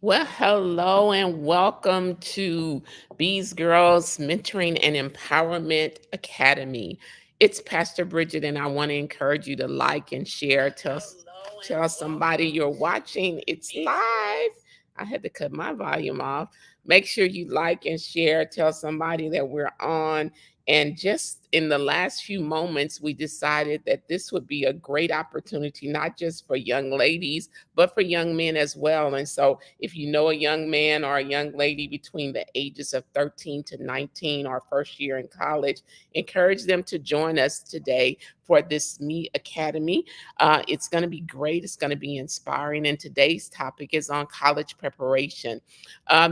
Well, hello and welcome to Bees Girls Mentoring and Empowerment Academy. It's Pastor Bridget, and I want to encourage you to like and share. Tell somebody you're watching. It's live. I had to cut my volume off. Make sure you like and share. Tell somebody that we're on. And just in the last few moments, we decided that this would be a great opportunity, not just for young ladies, but for young men as well. And so, if you know a young man or a young lady between the ages of 13 to 19 or first year in college, encourage them to join us today for this Me Academy. It's going to be great. It's going to be inspiring. And today's topic is on college preparation.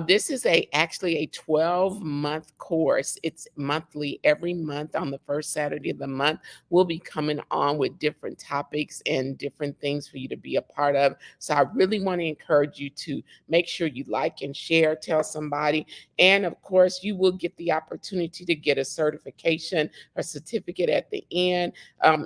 This is actually a 12-month course. It's monthly. Every month on the first Saturday of the month, we'll be coming on with different topics and different things for you to be a part of. So I really want to encourage you to make sure you like and share, tell somebody. And of course, you will get the opportunity to get a certification or certificate at the end.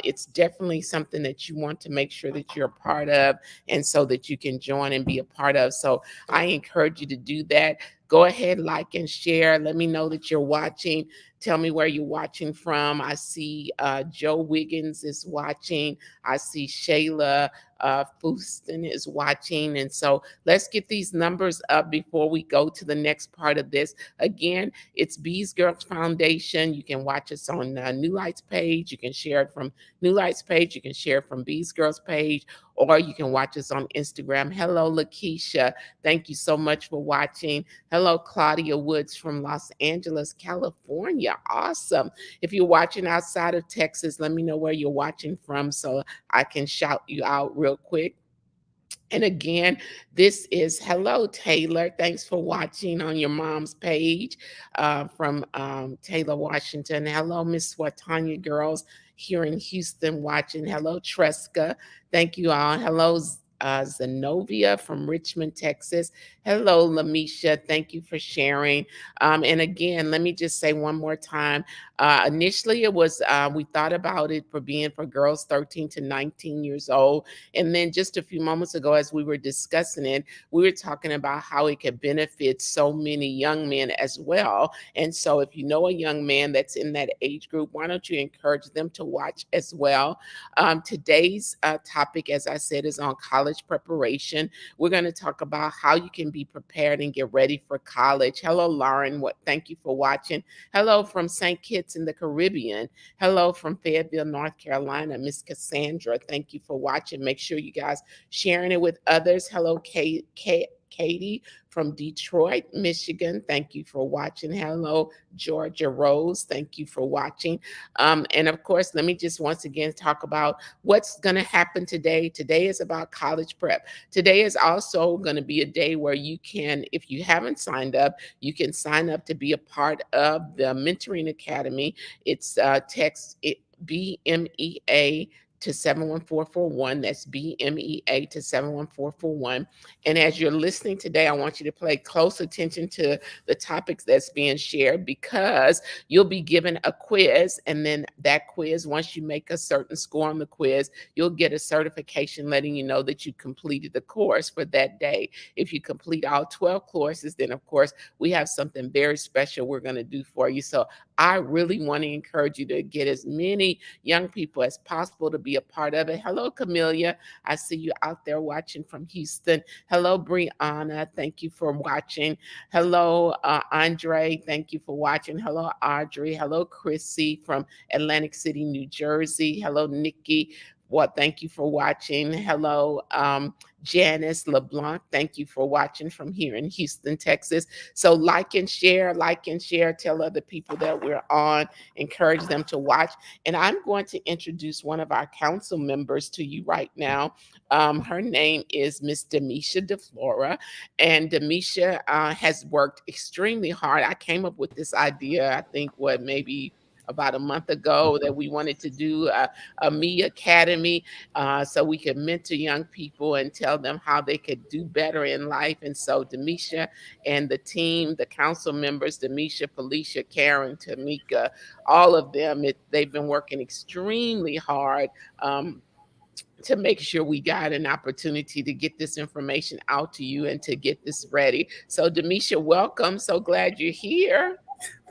It's definitely something that you want to make sure that you're a part of and so that you can join and be a part of. So I encourage you to do that. Go ahead, like and share. Let me know that you're watching. Tell me where you're watching from. I see Joe Wiggins is watching. I see Shayla Fuston is watching. And so let's get these numbers up before we go to the next part of this. Again, it's Bees Girls Foundation. You can watch us on New Lights page. You can share it from New Lights page. You can share it from Bees Girls page, or you can watch us on Instagram. Hello, Lakeisha. Thank you so much for watching. Hello, Claudia Woods from Los Angeles, California. Awesome. If you're watching outside of Texas, let me know where you're watching from so I can shout you out real quick. And again, this is hello, Taylor. Thanks for watching on your mom's page from Taylor, Washington. Hello, Miss Swatanya girls here in Houston watching. Hello, Tresca. Thank you all. Hello, Zenobia from Richmond, Texas. Hello, Lamisha. Thank you for sharing. And again, let me just say one more time. Initially, it was we thought about it for being for girls 13 to 19 years old. And then just a few moments ago, as we were discussing it, we were talking about how it could benefit so many young men as well. And so if you know a young man that's in that age group, why don't you encourage them to watch as well? Today's topic, as I said, is on college preparation. We're going to talk about how you can be prepared and get ready for college. Hello, Lauren. Thank you for watching. Hello from St. Kitts in the Caribbean. Hello from Fayetteville, North Carolina, Miss Cassandra. Thank you for watching. Make sure you guys sharing it with others. Hello, Katie from Detroit, Michigan. Thank you for watching. Hello, Georgia Rose. Thank you for watching. And of course, let me just once again talk about what's going to happen today. Today is about college prep. Today is also going to be a day where you can, if you haven't signed up, you can sign up to be a part of the Mentoring Academy. It's text BMEA to 71441. That's BMEA to 71441. And as you're listening today, I want you to pay close attention to the topics that's being shared, because you'll be given a quiz. And then that quiz, once you make a certain score on the quiz, you'll get a certification letting you know that you completed the course for that day. If you complete all 12 courses, then of course we have something very special we're going to do for you. So I really want to encourage you to get as many young people as possible to be a part of it. Hello, Camelia. I see you out there watching from Houston. Hello, Brianna. Thank you for watching. Hello, Andre. Thank you for watching. Hello, Audrey. Hello, Chrissy from Atlantic City, New Jersey. Hello, Nikki. Well, thank you for watching. Hello, Janice LeBlanc. Thank you for watching from here in Houston, Texas. So like and share, tell other people that we're on, encourage them to watch. And I'm going to introduce one of our council members to you right now. Her name is Miss Demisha DeFlora. And Demisha has worked extremely hard. I came up with this idea, I think, maybe about a month ago, that we wanted to do a Me Academy so we could mentor young people and tell them how they could do better in life. And so Demisha and the team, the council members, Demisha, Felicia, Karen, Tamika, all of them, they've been working extremely hard. to make sure we got an opportunity to get this information out to you and to get this ready. So, Demisha, welcome. So glad you're here.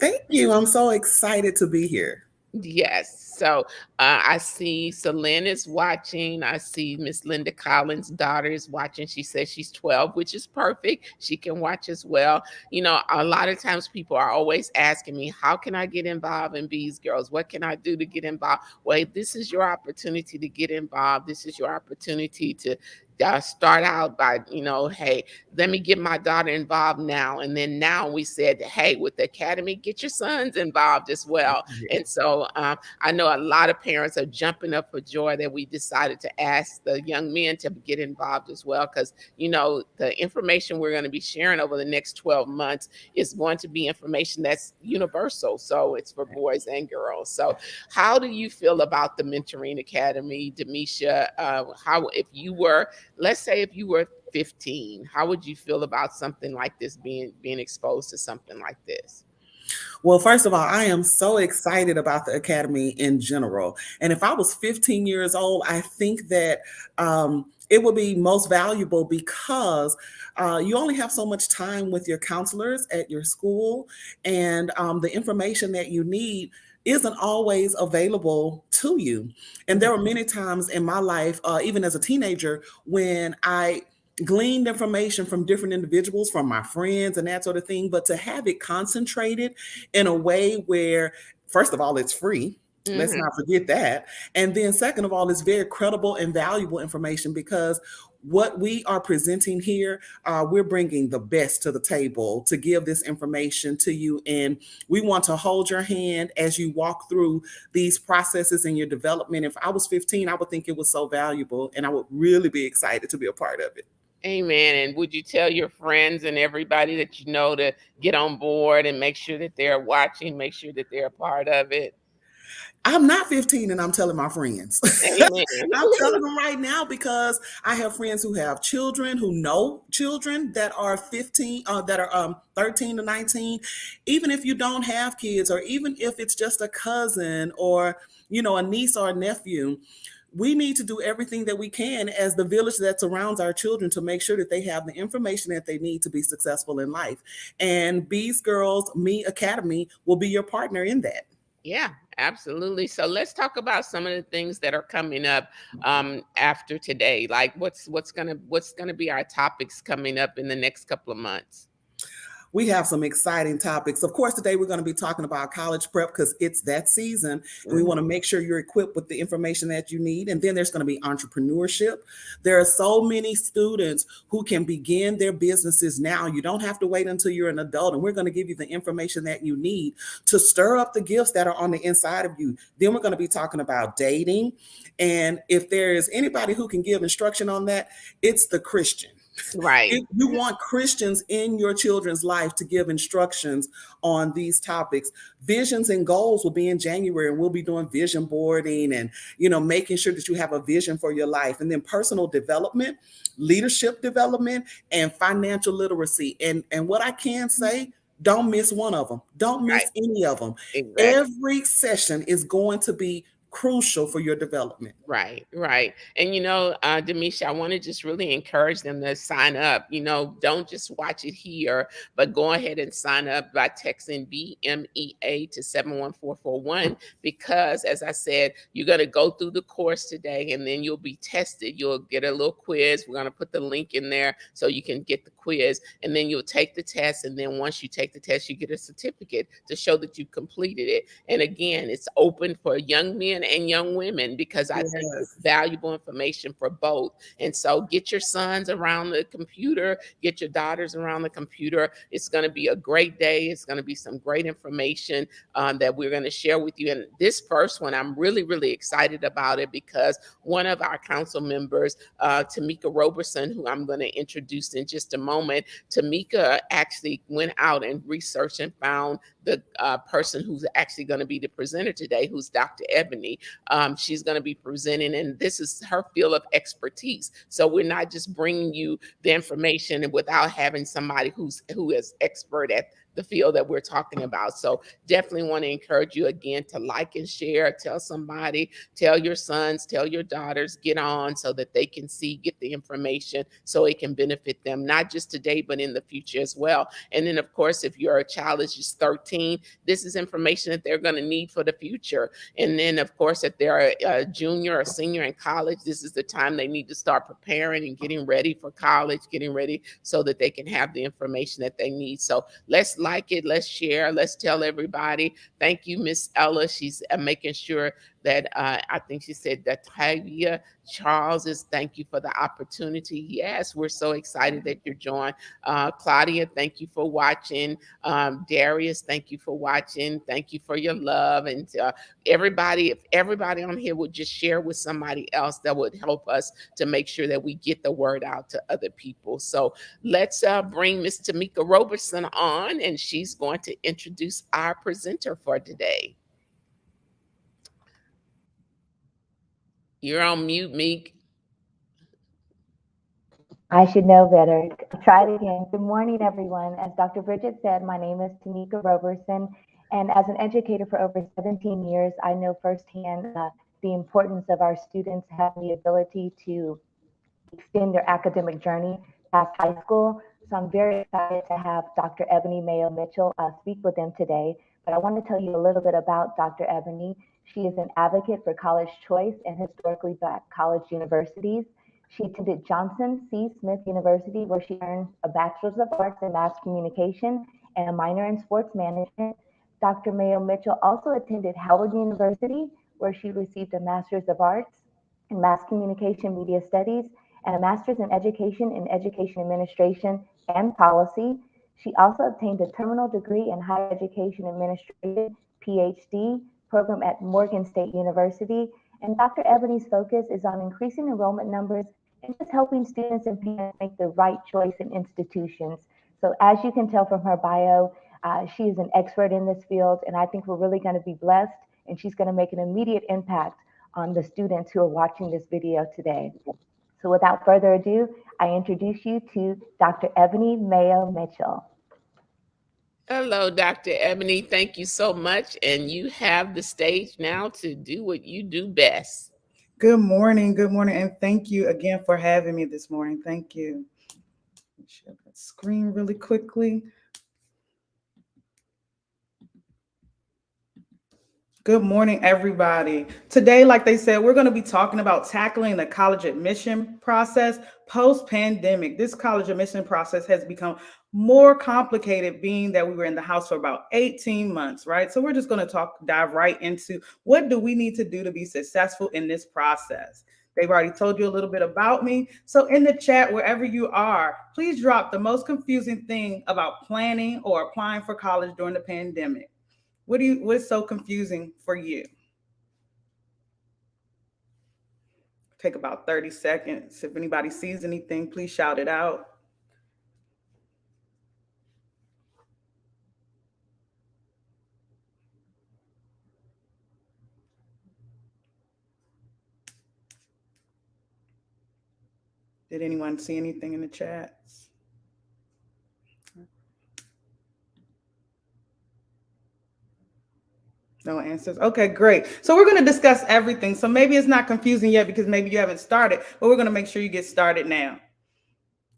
Thank you. I'm so excited to be here. Yes. So I see Celine is watching. I see Miss Linda Collins' daughter is watching. She says she's 12, which is perfect. She can watch as well. You know, a lot of times people are always asking me, how can I get involved in Bees Girls? What can I do to get involved? Well, this is your opportunity to get involved. This is your opportunity to start out by, hey, let me get my daughter involved now. And then now we said, hey, with the academy, get your sons involved as well. Yeah. And so I know a lot of parents are jumping up for joy that we decided to ask the young men to get involved as well, because, the information we're going to be sharing over the next 12 months is going to be information that's universal. So it's for boys and girls. So how do you feel about the Mentoring Academy, Demisha? If you were, let's say if you were 15, how would you feel about something like this, being exposed to something like this? Well, first of all, I am so excited about the Academy in general. And if I was 15 years old, I think that it would be most valuable because you only have so much time with your counselors at your school, and the information that you need isn't always available to you. And there were many times in my life, even as a teenager, when I gleaned information from different individuals, from my friends and that sort of thing, but to have it concentrated in a way where, first of all, it's free. Let's Hmm. not forget that. And then, second of all, it's very credible and valuable information because what we are presenting here, we're bringing the best to the table to give this information to you. And we want to hold your hand as you walk through these processes in your development. If I was 15, I would think it was so valuable and I would really be excited to be a part of it. Amen. And would you tell your friends and everybody that you know to get on board and make sure that they're watching, make sure that they're a part of it? I'm not 15 and I'm telling my friends. Amen. I'm telling them right now because I have friends who have children, who know children that are 15, that are 13 to 19. Even if you don't have kids, or even if it's just a cousin or, a niece or a nephew, we need to do everything that we can as the village that surrounds our children to make sure that they have the information that they need to be successful in life. And Bees Girls Me Academy will be your partner in that. Yeah, absolutely. So let's talk about some of the things that are coming up after today. Like what's gonna be our topics coming up in the next couple of months. We have some exciting topics. Of course, today we're going to be talking about college prep because it's that season, and we want to make sure you're equipped with the information that you need. And then there's going to be entrepreneurship. There are so many students who can begin their businesses now. You don't have to wait until you're an adult, and we're going to give you the information that you need to stir up the gifts that are on the inside of you. Then we're going to be talking about dating. And if there is anybody who can give instruction on that, it's the Christian. Right. If you want Christians in your children's life to give instructions on these topics, visions and goals will be in January, and we'll be doing vision boarding and, making sure that you have a vision for your life. And then personal development, leadership development, and financial literacy. And what I can say, don't miss one of them. Don't Right. miss any of them. Exactly. Every session is going to be crucial for your development. Right, right. And Demisha, I want to just really encourage them to sign up. Don't just watch it here, but go ahead and sign up by texting BMEA to 71441, because as I said, you're going to go through the course today and then you'll be tested. You'll get a little quiz. We're going to put the link in there so you can get the quiz, and then you'll take the test. And then once you take the test, you get a certificate to show that you completed it. And again, it's open for young men and young women because I think it's Yes. valuable information for both. And so get your sons around the computer, get your daughters around the computer. It's going to be a great day. It's going to be some great information that we're going to share with you. And this first one, I'm really, really excited about it because one of our council members, Tamika Roberson, who I'm going to introduce in just a moment, Tamika actually went out and researched and found the person who's actually going to be the presenter today, who's Dr. Ebony. She's going to be presenting, and this is her field of expertise. So we're not just bringing you the information without having somebody who is expert at the field that we're talking about. So definitely want to encourage you again to like and share, tell somebody, tell your sons, tell your daughters, get on so that they can see, get the information so it can benefit them, not just today, but in the future as well. And then, of course, if your child is just 13, this is information that they're going to need for the future. And then, of course, if they're a junior or senior in college, this is the time they need to start preparing and getting ready for college, getting ready so that they can have the information that they need. So let's like it, let's share, let's tell everybody. Thank you, Miss Ella. She's making sure that I think she said that Tavia Charles is thank you for the opportunity. Yes, we're so excited that you're joined. Claudia, thank you for watching. Darius, thank you for watching. Thank you for your love. And everybody, if everybody on here would just share with somebody else, that would help us to make sure that we get the word out to other people. So let's bring Miss Tamika Robertson on, and she's going to introduce our presenter for today. You're on mute, Meek. I should know better. I'll try it again. Good morning, everyone. As Dr. Bridget said, my name is Tamika Roberson, and as an educator for over 17 years, I know firsthand the importance of our students having the ability to extend their academic journey past high school. So I'm very excited to have Dr. Ebony Mayo Mitchell speak with them today. But I want to tell you a little bit about Dr. Ebony. She is an advocate for college choice and historically black college universities. She attended Johnson C. Smith University, where she earned a Bachelor's of Arts in Mass Communication and a minor in Sports Management. Dr. Mayo Mitchell also attended Howard University, where she received a Master's of Arts in Mass Communication Media Studies and a Master's in Education Administration and Policy. She also obtained a terminal degree in Higher Education Administration, PhD, program at Morgan State University. And Dr. Ebony's focus is on increasing enrollment numbers and just helping students and parents make the right choice in institutions. So as you can tell from her bio, she is an expert in this field, and I think we're really going to be blessed, and she's going to make an immediate impact on the students who are watching this video today. So without further ado, I introduce you to Dr. Ebony Mayo Mitchell. Hello, Dr. Ebony. Thank you so much. And you have the stage now to do what you do best. Good morning, and thank you again for having me this morning. Thank you. Share that screen really quickly. Good morning, everybody. Today, like they said, we're going to be talking about tackling the college admission process post-pandemic. This college admission process has become more complicated, being that we were in the house for about 18 months, right? So we're just going to dive right into what do we need to do to be successful in this process. They've already told you a little bit about me. So in the chat, wherever you are, please drop the most confusing thing about planning or applying for college during the pandemic. What's so confusing for you? Take about 30 seconds. If anybody sees anything, please shout it out. Did anyone see anything in the chats? No answers. Okay, great. So we're going to discuss everything. So maybe it's not confusing yet because maybe you haven't started, but we're going to make sure you get started now.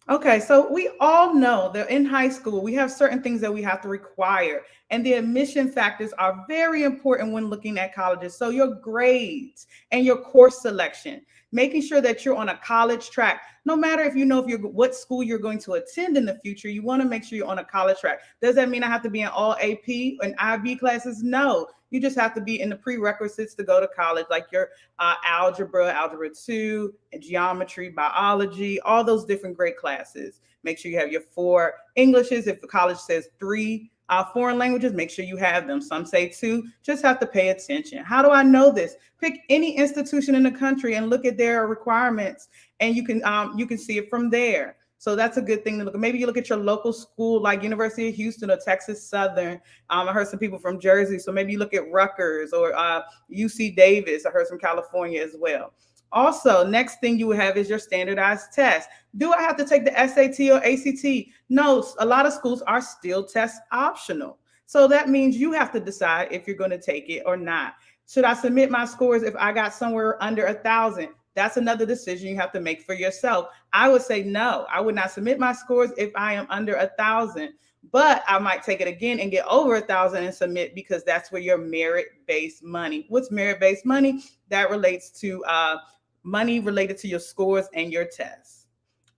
Okay, so we all know that in high school, we have certain things that we have to require, and the admission factors are very important when looking at colleges. So your grades and your course selection, making sure that you're on a college track. No matter if you know what school you're going to attend in the future, you want to make sure you're on a college track. Does that mean I have to be in all AP and IB classes? No, you just have to be in the prerequisites to go to college, like your algebra 2, and geometry, biology, all those different grade classes. Make sure you have your 4 Englishes. If the college says 3 foreign languages, make sure you have them. Some say 2, just have to pay attention. How do I know this? Pick any institution in the country and look at their requirements, and you can see it from there. So that's a good thing to look at. Maybe you look at your local school, like University of Houston or Texas Southern. I heard some people from Jersey, so maybe you look at Rutgers or UC Davis. I heard from California as well. Also, next thing you would have is your standardized test. Do I have to take the SAT or ACT? No, a lot of schools are still test optional. So that means you have to decide if you're going to take it or not. Should I submit my scores if I got somewhere under 1,000? That's another decision you have to make for yourself. I would say no, I would not submit my scores if I am under 1,000, but I might take it again and get over 1,000 and submit, because that's where your merit-based money. What's merit-based money? That relates to money related to your scores and your tests.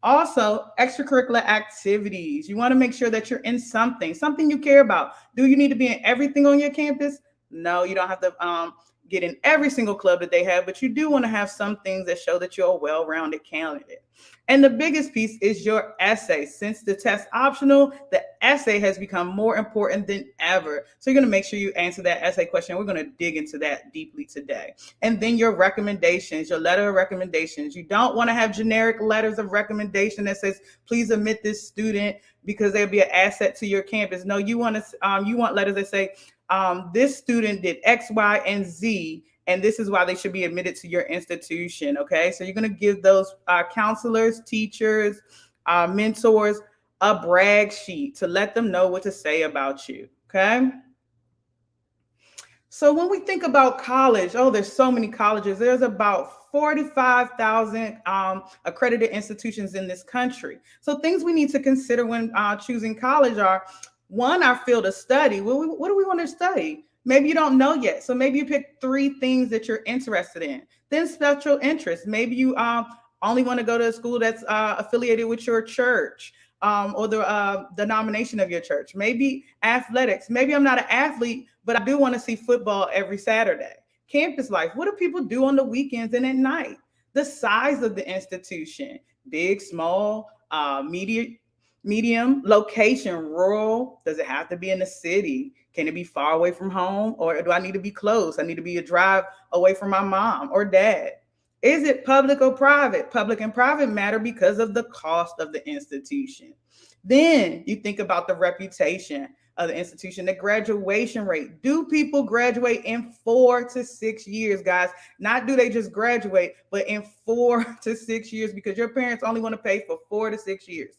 Also, extracurricular activities. You want to make sure that you're in something you care about. Do you need to be in everything on your campus? No, you don't have to get in every single club that they have, but you do want to have some things that show that you're a well-rounded candidate. And the biggest piece is your essay. Since the test optional, the essay has become more important than ever. So you're going to make sure you answer that essay question. We're going to dig into that deeply today. And then your recommendations, your letter of recommendations. You don't want to have generic letters of recommendation that says, please admit this student because they'll be an asset to your campus. No, you want letters that say, this student did X, Y, and Z, and this is why they should be admitted to your institution. Okay, so you're going to give those counselors, teachers, mentors a brag sheet to let them know what to say about you. Okay. So when we think about college, there's so many colleges. There's about 45,000 accredited institutions in this country. So things we need to consider when choosing college are, one, our field of study. What do we want to study? Maybe you don't know yet. So maybe you pick 3 things that you're interested in. Then special interests. Maybe you only want to go to a school that's affiliated with your church or the denomination of your church. Maybe athletics. Maybe I'm not an athlete, but I do want to see football every Saturday. Campus life. What do people do on the weekends and at night? The size of the institution. Big, small, medium, location, rural. Does it have to be in the city? Can it be far away from home, or do I need to be close? I need to be a drive away from my mom or dad. Is it public or private? Public and private matter because of the cost of the institution. Then you think about the reputation of the institution, the graduation rate. Do people graduate in 4 to 6 years, guys? Not do they just graduate, but in 4 to 6 years, because your parents only want to pay for 4 to 6 years.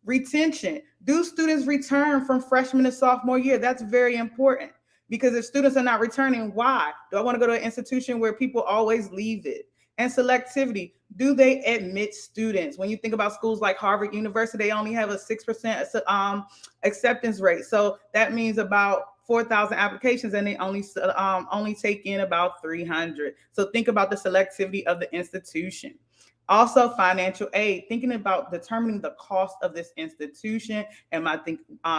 Retention. Do students return from freshman to sophomore year? That's very important, because if students are not returning, why? Do I want to go to an institution where people always leave it? And selectivity. Do they admit students? When you think about schools like Harvard University, they only have a 6% acceptance rate. So that means about 4,000 applications, and they only take in about 300. So think about the selectivity of the institution. Also, financial aid, thinking about determining the cost of this institution. Am I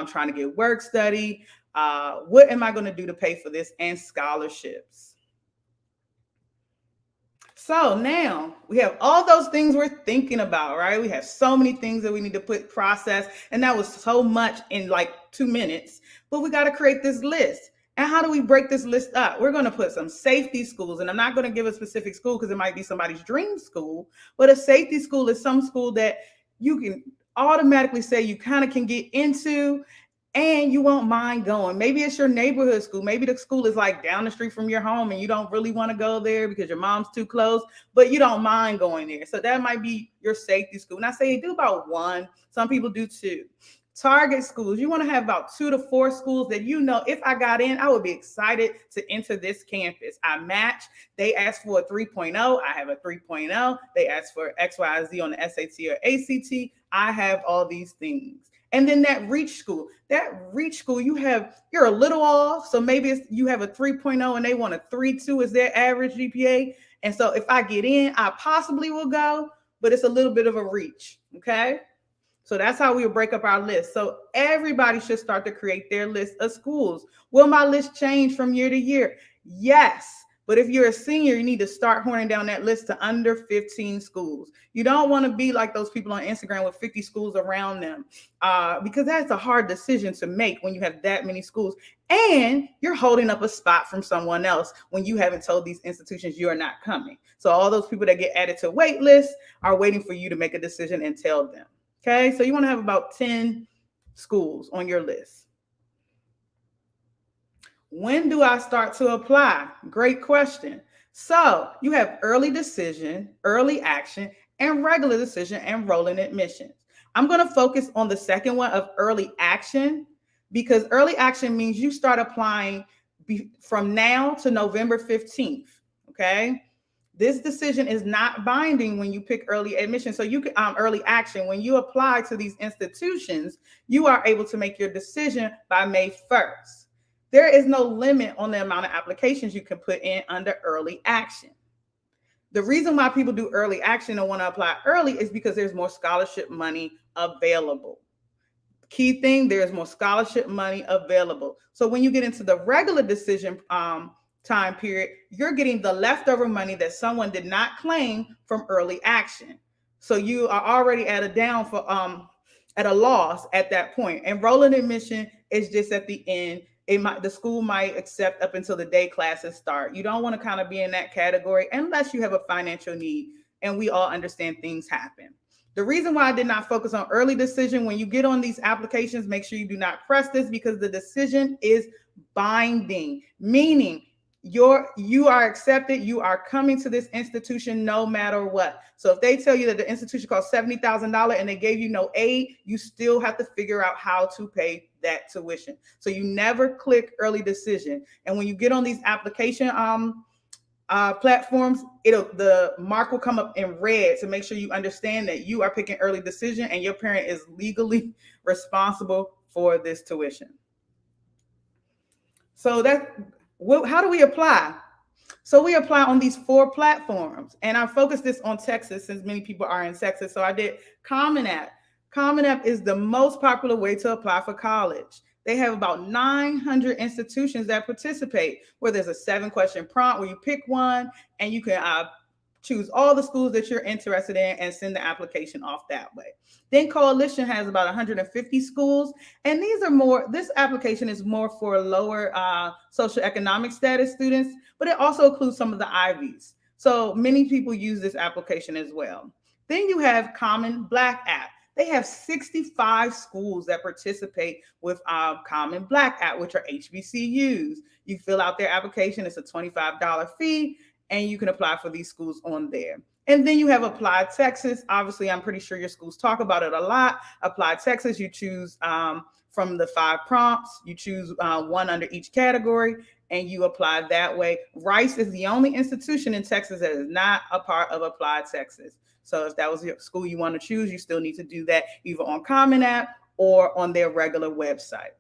trying to get work study? What am I going to do to pay for this? And scholarships. So now we have all those things we're thinking about, right? We have so many things that we need to process. And that was so much in like 2 minutes, but we got to create this list. And how do we break this list up? We're going to put some safety schools, and I'm not going to give a specific school because it might be somebody's dream school, but a safety school is some school that you can automatically say you kind of can get into and you won't mind going. Maybe it's your neighborhood school. Maybe the school is like down the street from your home and you don't really want to go there because your mom's too close, but you don't mind going there. So that might be your safety school. And I say do about 1. Some people do 2. Target schools. You want to have about 2 to 4 schools that you know, if I got in, I would be excited to enter this campus. I match. They ask for a 3.0. I have a 3.0. They ask for X, Y, Z on the SAT or ACT. I have all these things. And then that reach school, you're a little off. So maybe you have a 3.0 and they want a 3.2 as their average GPA. And so if I get in, I possibly will go, but it's a little bit of a reach. Okay. So that's how we will break up our list. So everybody should start to create their list of schools. Will my list change from year to year? Yes. But if you're a senior, you need to start horning down that list to under 15 schools. You don't want to be like those people on Instagram with 50 schools around them, because that's a hard decision to make when you have that many schools. And you're holding up a spot from someone else when you haven't told these institutions you're not coming. So all those people that get added to wait lists are waiting for you to make a decision and tell them. Okay, so you want to have about 10 schools on your list. When do I start to apply? Great question. So you have early decision, early action, and regular decision and rolling admissions. I'm going to focus on the second one of early action, because early action means you start applying from now to November 15th. Okay. This decision is not binding when you pick early admission. So you can early action. When you apply to these institutions, you are able to make your decision by May 1st. There is no limit on the amount of applications you can put in under early action. The reason why people do early action and want to apply early is because there's more scholarship money available. Key thing, there's more scholarship money available. So when you get into the regular decision time period, you're getting the leftover money that someone did not claim from early action. So you are already at a loss at that point. And rolling admission is just at the end. The school might accept up until the day classes start. You don't want to kind of be in that category unless you have a financial need. And we all understand things happen. The reason why I did not focus on early decision, when you get on these applications, make sure you do not press this, because the decision is binding, meaning you are accepted. You are coming to this institution no matter what. So if they tell you that the institution costs $70,000 and they gave you no aid, you still have to figure out how to pay that tuition. So you never click early decision. And when you get on these application platforms, the mark will come up in red to make sure you understand that you are picking early decision and your parent is legally responsible for this tuition. So how do we apply? So we apply on these 4 platforms, and I focused this on Texas since many people are in Texas. So I did Common App. Common App is the most popular way to apply for college. They have about 900 institutions that participate, where there's a 7-question prompt where you pick one and you can choose all the schools that you're interested in and send the application off that way. Then Coalition has about 150 schools, and this application is more for lower socioeconomic status students, but it also includes some of the Ivies. So many people use this application as well. Then you have Common Black App. They have 65 schools that participate with Common Black App, which are HBCUs. You fill out their application. It's a $25 fee, and you can apply for these schools on there. And then you have Applied Texas. Obviously, I'm pretty sure your schools talk about it a lot. Applied Texas, you choose from the 5 prompts. You choose one under each category, and you apply that way. Rice is the only institution in Texas that is not a part of Applied Texas. So if that was your school you want to choose, you still need to do that either on Common App or on their regular website.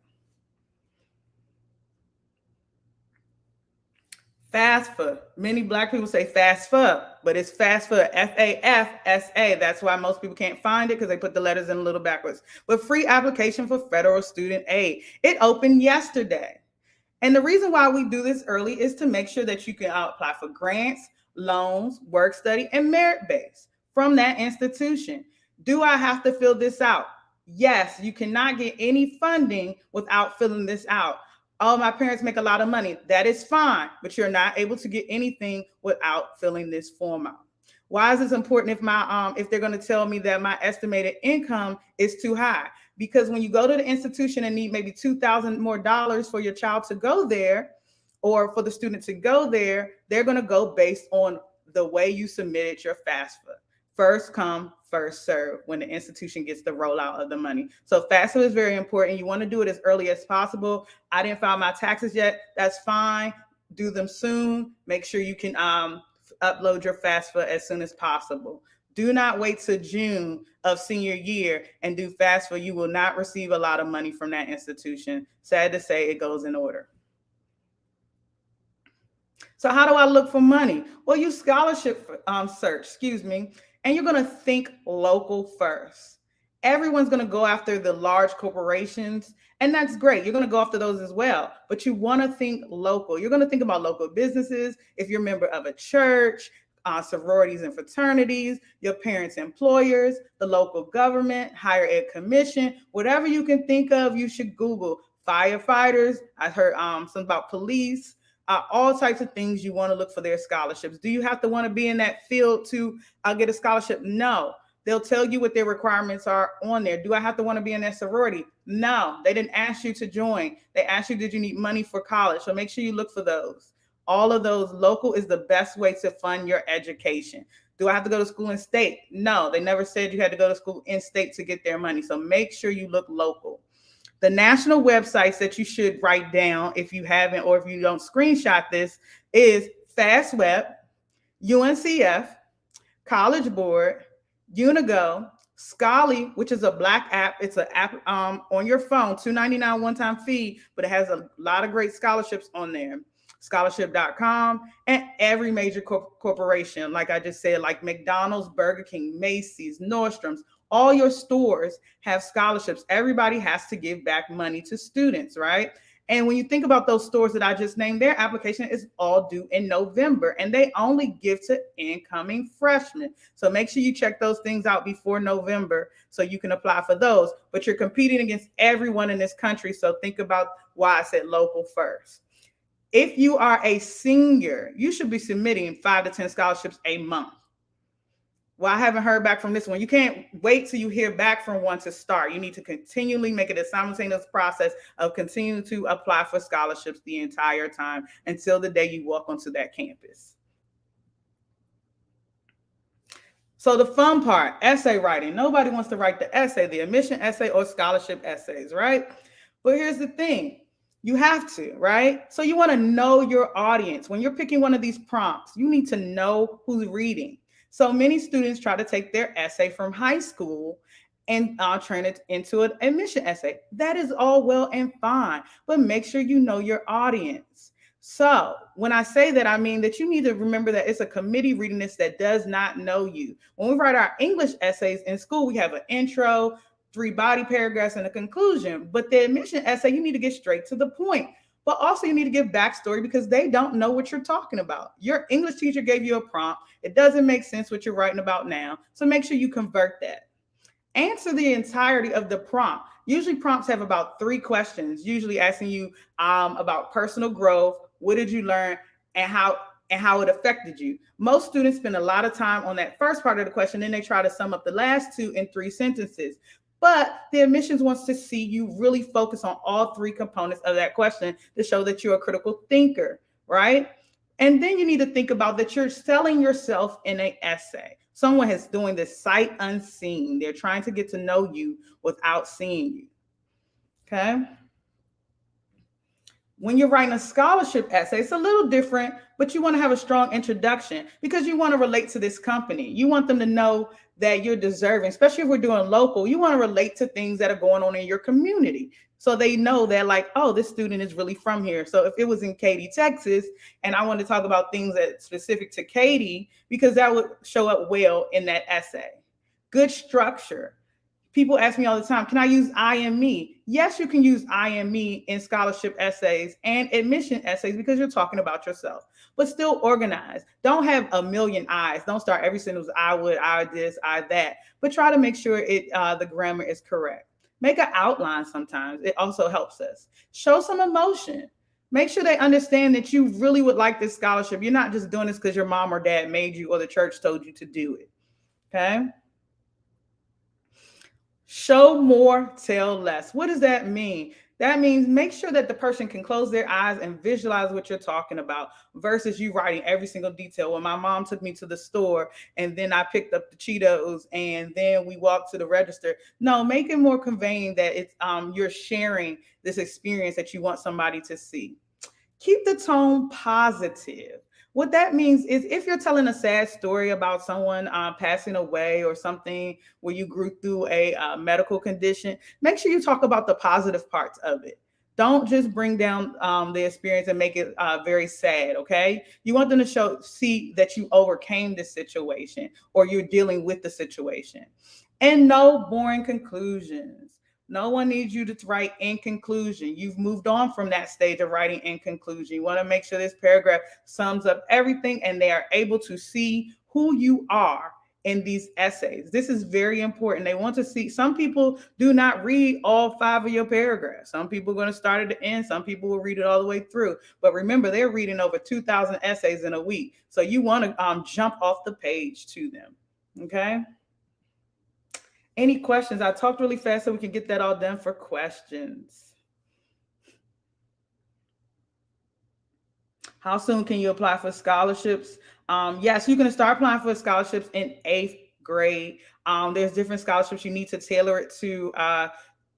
FAFSA. Many Black people say FAFSA, but it's FAFSA, FAFSA. That's why most people can't find it, because they put the letters in a little backwards. But free application for federal student aid. It opened yesterday. And the reason why we do this early is to make sure that you can apply for grants, loans, work study, and merit-based from that institution. Do I have to fill this out? Yes, you cannot get any funding without filling this out. Oh, my parents make a lot of money. That is fine, but you're not able to get anything without filling this form out. Why is this important if they're going to tell me that my estimated income is too high? Because when you go to the institution and need maybe $2,000 more for your child to go there, or for the student to go there, they're going to go based on the way you submitted your FAFSA. First come, first serve when the institution gets the rollout of the money. So FAFSA is very important. You want to do it as early as possible. I didn't file my taxes yet. That's fine. Do them soon. Make sure you can upload your FAFSA as soon as possible. Do not wait till June of senior year and do FAFSA. You will not receive a lot of money from that institution. Sad to say, it goes in order. So how do I look for money? Well, use scholarship search, and you're going to think local first. Everyone's going to go after the large corporations, and that's great. You're going to go after those as well, but you want to think local. You're going to think about local businesses. If you're a member of a church, sororities and fraternities, your parents' employers, the local government, higher ed commission, whatever you can think of, you should Google. Firefighters, I heard something about police. All types of things you want to look for their scholarships. Do you have to want to be in that field to get a scholarship? No. They'll tell you what their requirements are on there. Do I have to want to be in that sorority? No. They didn't ask you to join. They asked you, did you need money for college? So make sure you look for those. All of those local is the best way to fund your education. Do I have to go to school in state? No, they never said you had to go to school in state to get their money. So make sure you look local. The national websites that you should write down if you haven't, or if you don't screenshot this, is FastWeb, UNCF, College Board, Unigo, Scholly, which is a Black app. It's an app on your phone, $2.99 one-time fee, but it has a lot of great scholarships on there. Scholarship.com, and every major corporation, like I just said, like McDonald's, Burger King, Macy's, Nordstrom's, all your stores have scholarships. Everybody has to give back money to students, right? And when you think about those stores that I just named, their application is all due in November, and they only give to incoming freshmen. So make sure you check those things out before November so you can apply for those. But you're competing against everyone in this country, so think about why I said local first. If you are a senior, you should be submitting 5 to 10 scholarships a month. Well, I haven't heard back from this one. You can't wait till you hear back from one to start. You need to continually make it a simultaneous process of continuing to apply for scholarships the entire time until the day you walk onto that campus. So the fun part, essay writing. Nobody wants to write the essay, the admission essay or scholarship essays, right? But here's the thing. You have to, right? So you want to know your audience. When you're picking one of these prompts, you need to know who's reading. So many students try to take their essay from high school and turn it into an admission essay. That is all well and fine, but make sure you know your audience. So when I say that, I mean that you need to remember that it's a committee reading this that does not know you. When we write our English essays in school, we have an intro, 3 body paragraphs, and a conclusion. But the admission essay, you need to get straight to the point. But also you need to give backstory because they don't know what you're talking about. Your English teacher gave you a prompt. It doesn't make sense what you're writing about now. So make sure you convert that. Answer the entirety of the prompt. Usually prompts have about 3 questions, usually asking you about personal growth, what did you learn, and how it affected you. Most students spend a lot of time on that first part of the question, then they try to sum up the last 2 in 3 sentences. But the admissions wants to see you really focus on all 3 components of that question to show that you're a critical thinker, right? And then you need to think about that you're selling yourself in an essay. Someone is doing this sight unseen. They're trying to get to know you without seeing you, okay? When you're writing a scholarship essay, it's a little different, but you want to have a strong introduction because you want to relate to this company. You want them to know that you're deserving, especially if we're doing local. You want to relate to things that are going on in your community. So they know that like, oh, this student is really from here. So if it was in Katy, Texas, and I want to talk about things that's specific to Katy, because that would show up well in that essay. Good structure. People ask me all the time, can I use I and me? Yes, you can use I and me in scholarship essays and admission essays because you're talking about yourself, but still organize. Don't have a million I's. Don't start every sentence with I would, I this, I that, but try to make sure the grammar is correct. Make an outline sometimes. It also helps us. Show some emotion. Make sure they understand that you really would like this scholarship. You're not just doing this because your mom or dad made you or the church told you to do it, okay? Show more, tell less. What does that mean? That means make sure that the person can close their eyes and visualize what you're talking about versus you writing every single detail. When my mom took me to the store and then I picked up the Cheetos and then we walked to the register. No, make it more conveying that it's you're sharing this experience that you want somebody to see. Keep the tone positive. What that means is if you're telling a sad story about someone passing away or something where you grew through a medical condition, make sure you talk about the positive parts of it. Don't just bring down the experience and make it very sad, okay? You want them to see that you overcame the situation or you're dealing with the situation. And no boring conclusions. No one needs you to write in conclusion. You've moved on from that stage of writing in conclusion. You want to make sure this paragraph sums up everything and they are able to see who you are in these essays. This is very important. They want to see, some people do not read all 5 of your paragraphs. Some people are going to start at the end. Some people will read it all the way through. But remember, they're reading over 2,000 essays in a week. So you want to jump off the page to them, okay? Any questions? I talked really fast so we can get that all done for questions. How soon can you apply for scholarships? Yes, you can start applying for scholarships in eighth grade. There's different scholarships. You need to tailor it to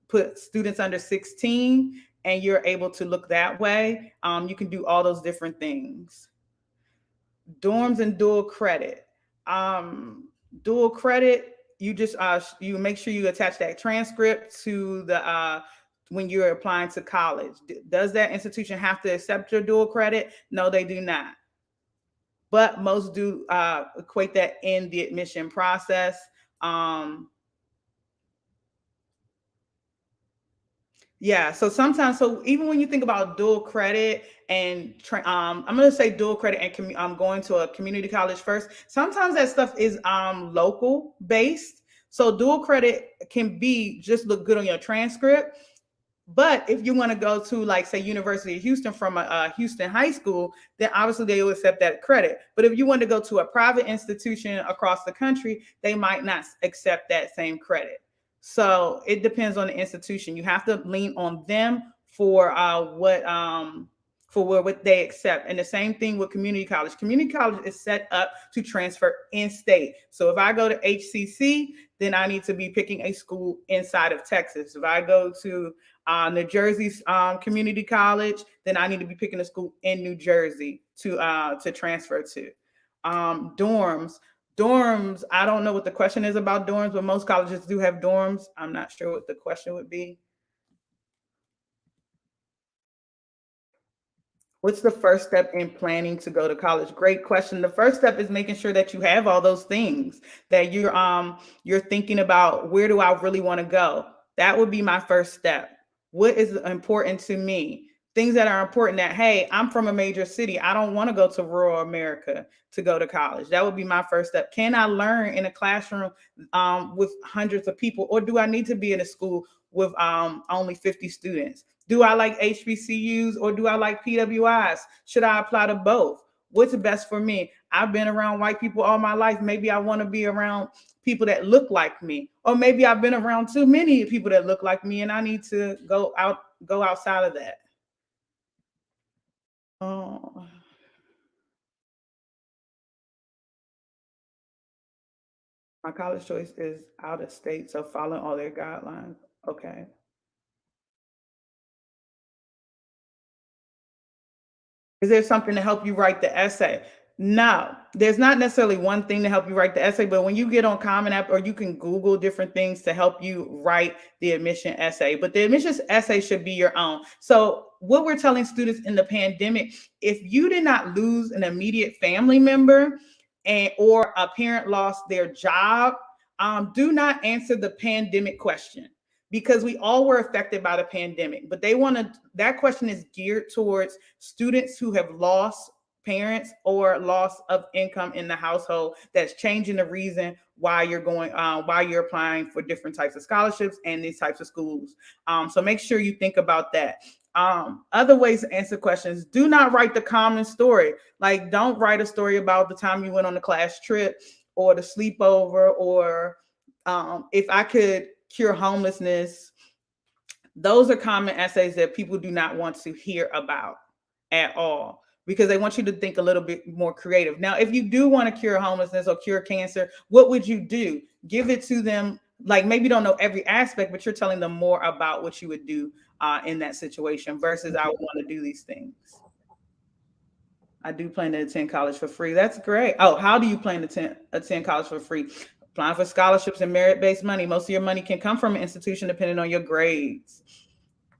put students under 16, and you're able to look that way. You can do all those different things. Dorms and dual credit. Dual credit, you just you make sure you attach that transcript to the when you're applying to college. Does that institution have to accept your dual credit? No, they do not. But most do equate that in the admission process. Yeah, so sometimes, so even when you think about dual credit and I'm going to say dual credit and I'm going to a community college first. Sometimes that stuff is local based. So dual credit can be just look good on your transcript. But if you want to go to, like, say, University of Houston from a Houston high school, then obviously they will accept that credit. But if you want to go to a private institution across the country, they might not accept that same credit. So it depends on the institution. You have to lean on them for what they accept. And the same thing with community college. Community college is set up to transfer in state. So if I go to HCC, then I need to be picking a school inside of Texas. If I go to New Jersey's community college, then I need to be picking a school in New Jersey to transfer to. Dorms, I don't know what the question is about dorms, but most colleges do have dorms. I'm not sure what the question would be. What's the first step in planning to go to college? Great question. The first step is making sure that you have all those things, that you're thinking about, where do I really want to go? That would be my first step. What is important to me? Things that are important, that, hey, I'm from a major city. I don't want to go to rural America to go to college. That would be my first step. Can I learn in a classroom with hundreds of people, or do I need to be in a school with only 50 students? Do I like HBCUs or do I like PWIs? Should I apply to both? What's best for me? I've been around white people all my life. Maybe I want to be around people that look like me. Or maybe I've been around too many people that look like me and I need to go outside of that. Oh. My college choice is out of state, so following all their guidelines. Okay. Is there something to help you write the essay? No, there's not necessarily one thing to help you write the essay, but when you get on Common App, or you can Google different things to help you write the admission essay, but the admissions essay should be your own. So what we're telling students in the pandemic, if you did not lose an immediate family member or a parent lost their job, do not answer the pandemic question, because we all were affected by the pandemic. But that question is geared towards students who have lost parents or loss of income in the household. That's changing the reason why you're applying for different types of scholarships and these types of schools. So make sure you think about that. Other ways to answer questions: do not write the common story. Like, don't write a story about the time you went on a class trip or the sleepover, or if I could cure homelessness. Those are common essays that people do not want to hear about at all, because they want you to think a little bit more creative. Now, if you do want to cure homelessness or cure cancer, what would you do? Give it to them. Like, maybe you don't know every aspect, but you're telling them more about what you would do in that situation, versus I would want to do these things. I do plan to attend college for free. That's great. Oh, how do you plan to attend college for free? Applying for scholarships and merit-based money. Most of your money can come from an institution depending on your grades.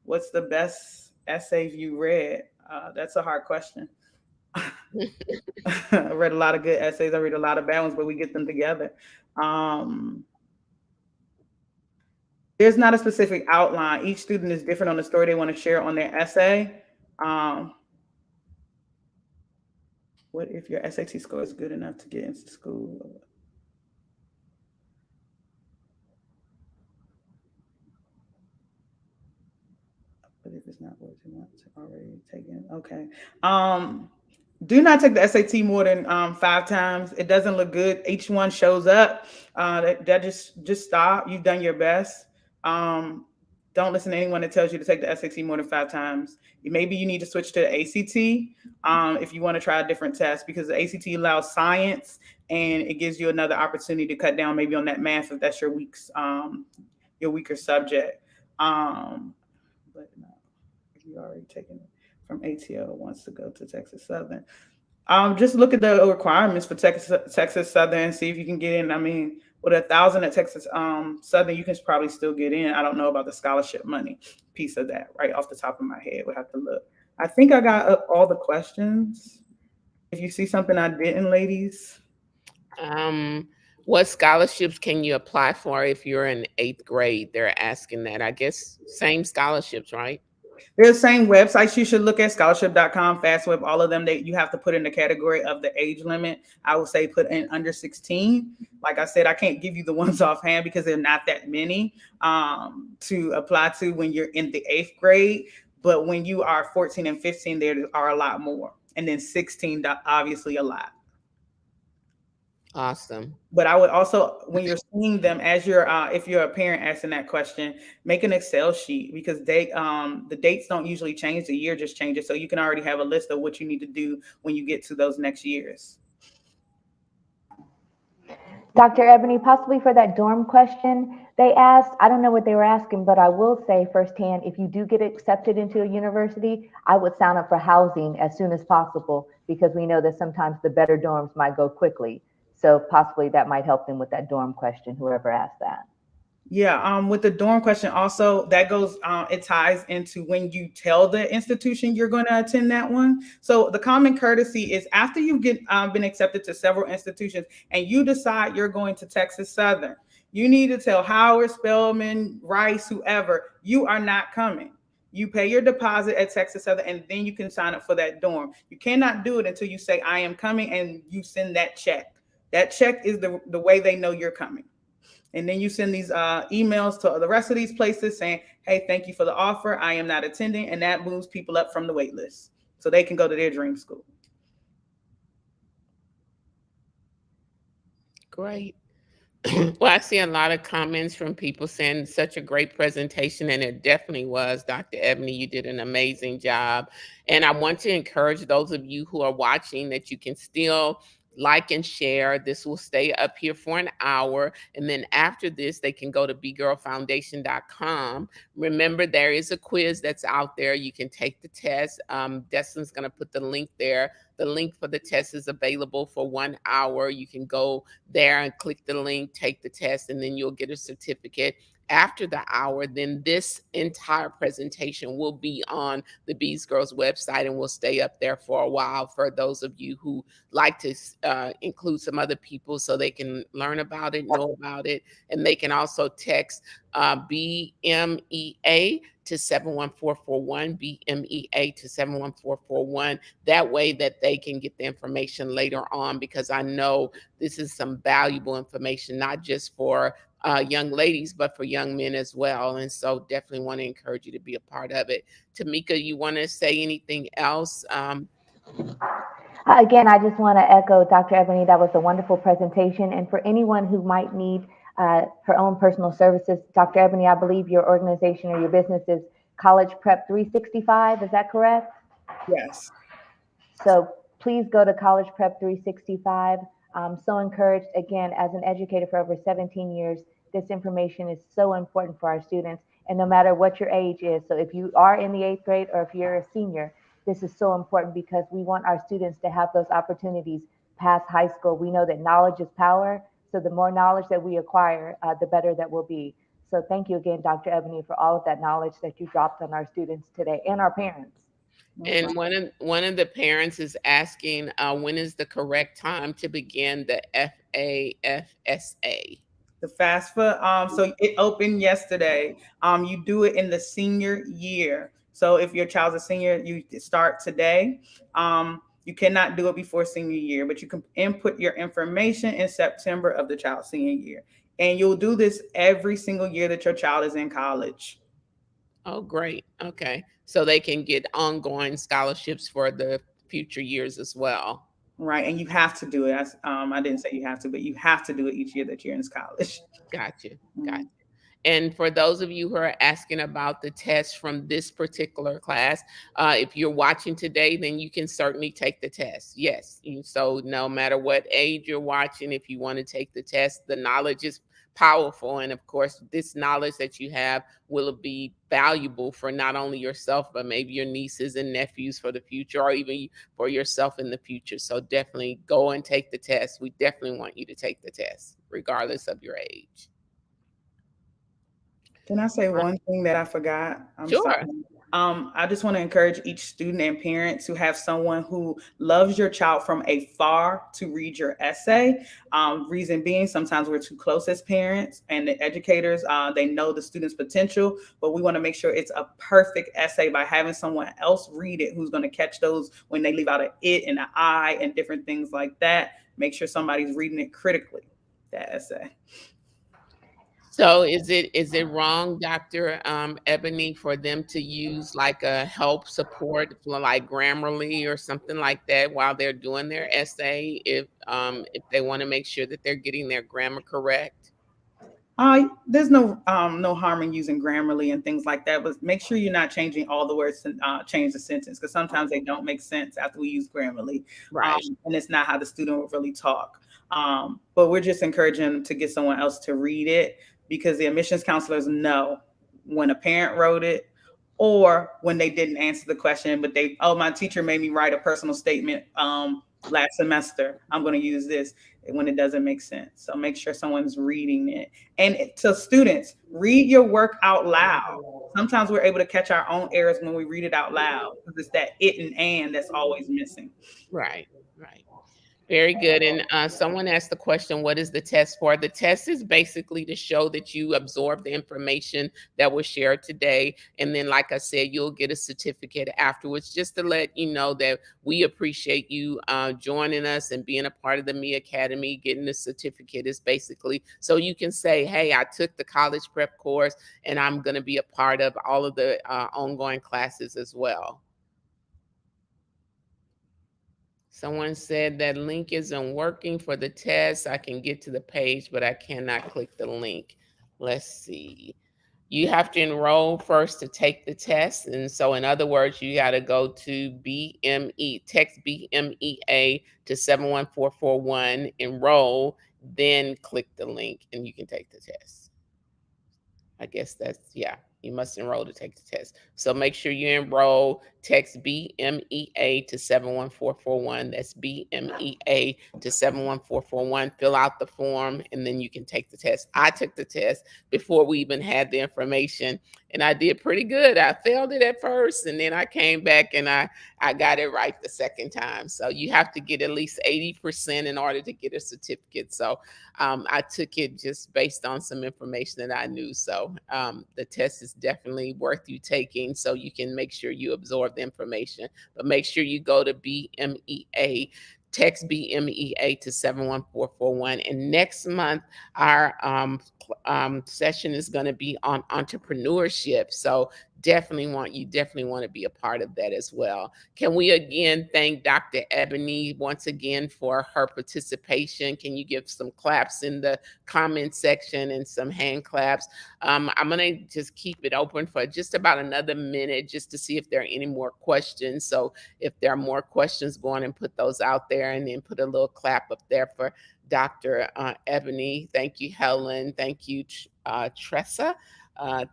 What's the best essay you read? That's a hard question. I read a lot of good essays. I read a lot of bad ones, but we get them together. There's not a specific outline. Each student is different on the story they want to share on their essay. What if your SAT score is good enough to get into school? But if it's not what you want to already take in, okay. Do not take the SAT more than 5 times. It doesn't look good. Each one shows up. That just stop. You've done your best. Don't listen to anyone that tells you to take the SAT more than 5 times. Maybe you need to switch to the ACT if you want to try a different test, because the ACT allows science and it gives you another opportunity to cut down maybe on that math if that's your weaker subject. But no, if you already taken it from ATL wants to go to Texas Southern. Just look at the requirements for Texas Southern and see if you can get in. I mean, with 1,000 at Texas Southern, you can probably still get in. I don't know about the scholarship money piece of that right off the top of my head. We'll have to look. I think I got up all the questions. If you see something I didn't, ladies. What scholarships can you apply for if you're in 8th grade? They're asking that. I guess same scholarships, right? They're the same websites you should look at, scholarship.com, FastWeb, all of them. You have to put in the category of the age limit. I would say put in under 16. Like I said, I can't give you the ones offhand because there are not that many to apply to when you're in the 8th grade. But when you are 14 and 15, there are a lot more. And then 16, obviously a lot. Awesome. But I would also, when you're seeing them, as if you're a parent asking that question, make an Excel sheet, because the dates don't usually change, the year just changes. So you can already have a list of what you need to do when you get to those next years. Dr. Ebony, possibly for that dorm question they asked, I don't know what they were asking, but I will say firsthand, if you do get accepted into a university, I would sign up for housing as soon as possible, because we know that sometimes the better dorms might go quickly. So possibly that might help them with that dorm question, whoever asked that. Yeah, with the dorm question also, that goes, it ties into when you tell the institution you're going to attend that one. So the common courtesy is after you've been accepted to several institutions and you decide you're going to Texas Southern, you need to tell Howard, Spelman, Rice, whoever, you are not coming. You pay your deposit at Texas Southern, and then you can sign up for that dorm. You cannot do it until you say, I am coming, and you send that check. That check is the way they know you're coming. And then you send these emails to the rest of these places saying, hey, thank you for the offer. I am not attending. And that moves people up from the wait list so they can go to their dream school. Great. Well, I see a lot of comments from people saying such a great presentation, and it definitely was. Dr. Ebony, you did an amazing job. And I want to encourage those of you who are watching that you can still like and share. This will stay up here for an hour. And then after this, they can go to bgirlfoundation.com. Remember, there is a quiz that's out there. You can take the test. Destin's going to put the link there. The link for the test is available for 1 hour. You can go there and click the link, take the test, and then you'll get a certificate. After the hour, then this entire presentation will be on the Bees Girls website and will stay up there for a while for those of you who like to include some other people so they can learn about it, know about it, and they can also text BMEA to 71441, BMEA to 71441. That way that they can get the information later on, because I know this is some valuable information, not just for young ladies, but for young men as well. And so definitely want to encourage you to be a part of it. Tamika, you want to say anything else? Again, I just want to echo Dr. Ebony. That was a wonderful presentation. And for anyone who might need her own personal services, Dr. Ebony, I believe your organization or your business is College Prep 365. Is that correct? Yes. So please go to College Prep 365. I'm so encouraged, again, as an educator for over 17 years, this information is so important for our students. And no matter what your age is, so if you are in the 8th grade or if you're a senior, this is so important because we want our students to have those opportunities past high school. We know that knowledge is power. So the more knowledge that we acquire, the better that we'll be. So thank you again, Dr. Ebony, for all of that knowledge that you dropped on our students today and our parents. And one of the parents is asking, when is the correct time to begin the FAFSA? The FAFSA, so it opened yesterday. You do it in the senior year. So if your child's a senior, you start today. You cannot do it before senior year, but you can input your information in September of the child's senior year. And you'll do this every single year that your child is in college. Oh, great. Okay. So they can get ongoing scholarships for the future years as well. Right. And you have to do it. I didn't say you have to, but you have to do it each year that you're in college. Gotcha. Gotcha. And for those of you who are asking about the test from this particular class, if you're watching today, then you can certainly take the test. Yes. So no matter what age you're watching, if you want to take the test, the knowledge is powerful. And of course, this knowledge that you have will be valuable for not only yourself, but maybe your nieces and nephews for the future, or even for yourself in the future. So definitely go and take the test. We definitely want you to take the test, regardless of your age. Can I say one thing that I forgot? I'm sorry. Sure. I just want to encourage each student and parent to have someone who loves your child from afar to read your essay. Reason being, sometimes we're too close as parents, and the educators, they know the student's potential, but we want to make sure it's a perfect essay by having someone else read it who's going to catch those when they leave out an it and an I and different things like that. Make sure somebody's reading it critically, that essay. So is it wrong, Dr. Ebony, for them to use like a help support for like Grammarly or something like that while they're doing their essay if they want to make sure that they're getting their grammar correct? There's no harm in using Grammarly and things like that, but make sure you're not changing all the words and change the sentence, because sometimes they don't make sense after we use Grammarly, Right. and it's not how the student will really talk. But we're just encouraging them to get someone else to read it, because the admissions counselors know when a parent wrote it or when they didn't answer the question, but my teacher made me write a personal statement last semester. I'm going to use this, when it doesn't make sense. So make sure someone's reading it. And to students, read your work out loud. Sometimes we're able to catch our own errors when we read it out loud, because it's that it and that's always missing. Right. Right. Very good. And someone asked the question, what is the test for? The test is basically to show that you absorb the information that was shared today. And then, like I said, you'll get a certificate afterwards, just to let you know that we appreciate you joining us and being a part of the Me Academy. Getting the certificate is basically so you can say, hey, I took the college prep course and I'm going to be a part of all of the ongoing classes as well. Someone said that link isn't working for the test. I can get to the page, but I cannot click the link. Let's see. You have to enroll first to take the test. And so, in other words, you got to go to BME, text BMEA to 71441, enroll, then click the link, and you can take the test. I guess yeah, you must enroll to take the test. So make sure you enroll, text BMEA to 71441. That's BMEA to 71441. Fill out the form, and then you can take the test. I took the test before we even had the information, and I did pretty good. I failed it at first, and then I came back and I got it right the second time. So you have to get at least 80% in order to get a certificate. So I took it just based on some information that I knew. So the test is definitely worth you taking, so you can make sure you absorb the information. But make sure you go to BMEA, text BMEA to 71441. And next month, our session is going to be on entrepreneurship. So definitely want to be a part of that as well. Can we again thank Dr. Ebony once again for her participation? Can you give some claps in the comment section and some hand claps? I'm going to just keep it open for just about another minute just to see if there are any more questions. So if there are more questions, go on and put those out there, and then put a little clap up there for Dr. Ebony. Thank you, Helen. Thank you, Tressa.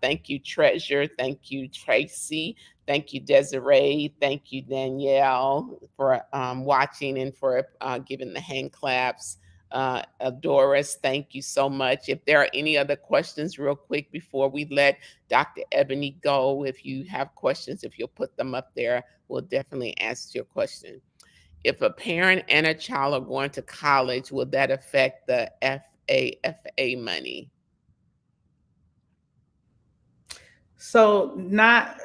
Thank you, Treasure. Thank you, Tracy. Thank you, Desiree. Thank you, Danielle, for watching and for giving the hand claps. Doris, thank you so much. If there are any other questions, real quick, before we let Dr. Ebony go, if you have questions, if you'll put them up there, we'll definitely answer your question. If a parent and a child are going to college, will that affect the FAFA money? So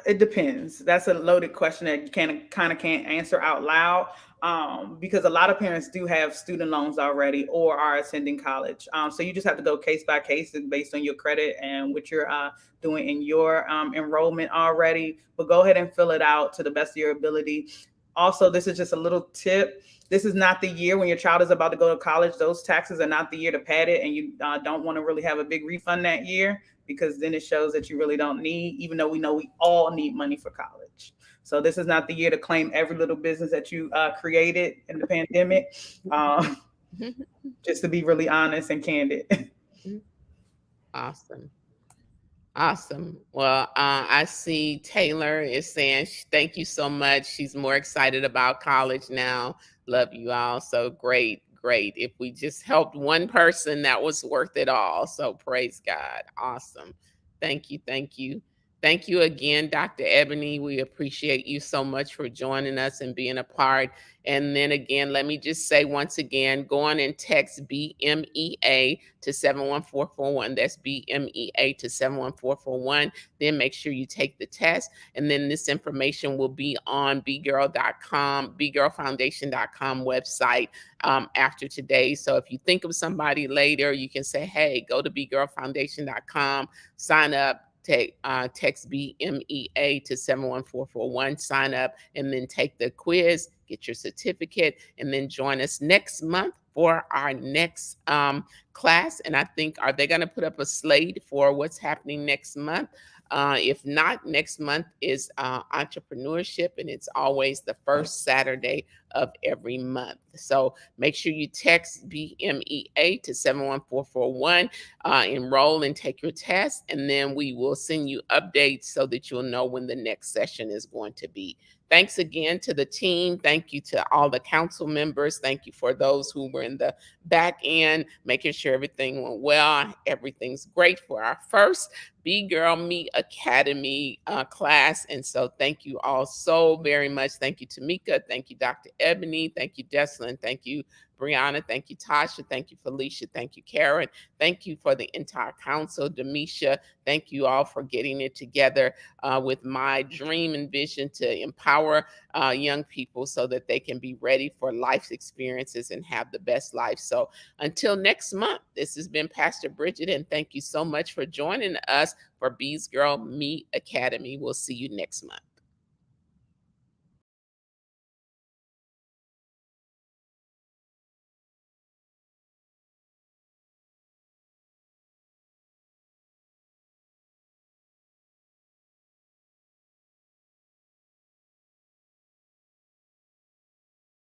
it depends. That's a loaded question that you can't answer out loud, because a lot of parents do have student loans already or are attending college. So you just have to go case by case based on your credit and what you're doing in your enrollment already. But go ahead and fill it out to the best of your ability. Also, this is just a little tip. This is not the year when your child is about to go to college. Those taxes are not the year to pad it, and you don't want to really have a big refund that year, because then it shows that you really don't need, even though we know we all need money for college. So this is not the year to claim every little business that you created in the pandemic. Just to be really honest and candid. Awesome. Awesome. Well, I see Taylor is saying thank you so much. She's more excited about college now. Love you all. So great, great. If we just helped one person, that was worth it all. So praise God. Awesome. Thank you. Thank you. Thank you again, Dr. Ebony. We appreciate you so much for joining us and being a part. And then again, let me just say once again, go on and text BMEA to 71441. That's BMEA to 71441. Then make sure you take the test. And then this information will be on bgirl.com, bgirlfoundation.com website after today. So if you think of somebody later, you can say, hey, go to bgirlfoundation.com, sign up. Text BMEA to 71441, sign up, and then take the quiz, get your certificate, and then join us next month for our next class. And I think, are they going to put up a slate for what's happening next month? If not, next month is entrepreneurship, and it's always the first Saturday of every month. So make sure you text BMEA to 71441, enroll and take your test, and then we will send you updates so that you'll know when the next session is going to be. Thanks again to the team. Thank you to all the council members. Thank you for those who were in the back end, making sure everything went well. Everything's great for our first Be Girl Me Academy class. And so thank you all so very much. Thank you, Tamika. Thank you, Dr. Ebony. Thank you, Deslin. Thank you, Brianna. Thank you, Tasha. Thank you, Felicia. Thank you, Karen. Thank you for the entire council, Demisha. Thank you all for getting it together with my dream and vision to empower young people so that they can be ready for life's experiences and have the best life. So until next month, this has been Pastor Bridget, and thank you so much for joining us for Bees Girl Me Academy. We'll see you next month.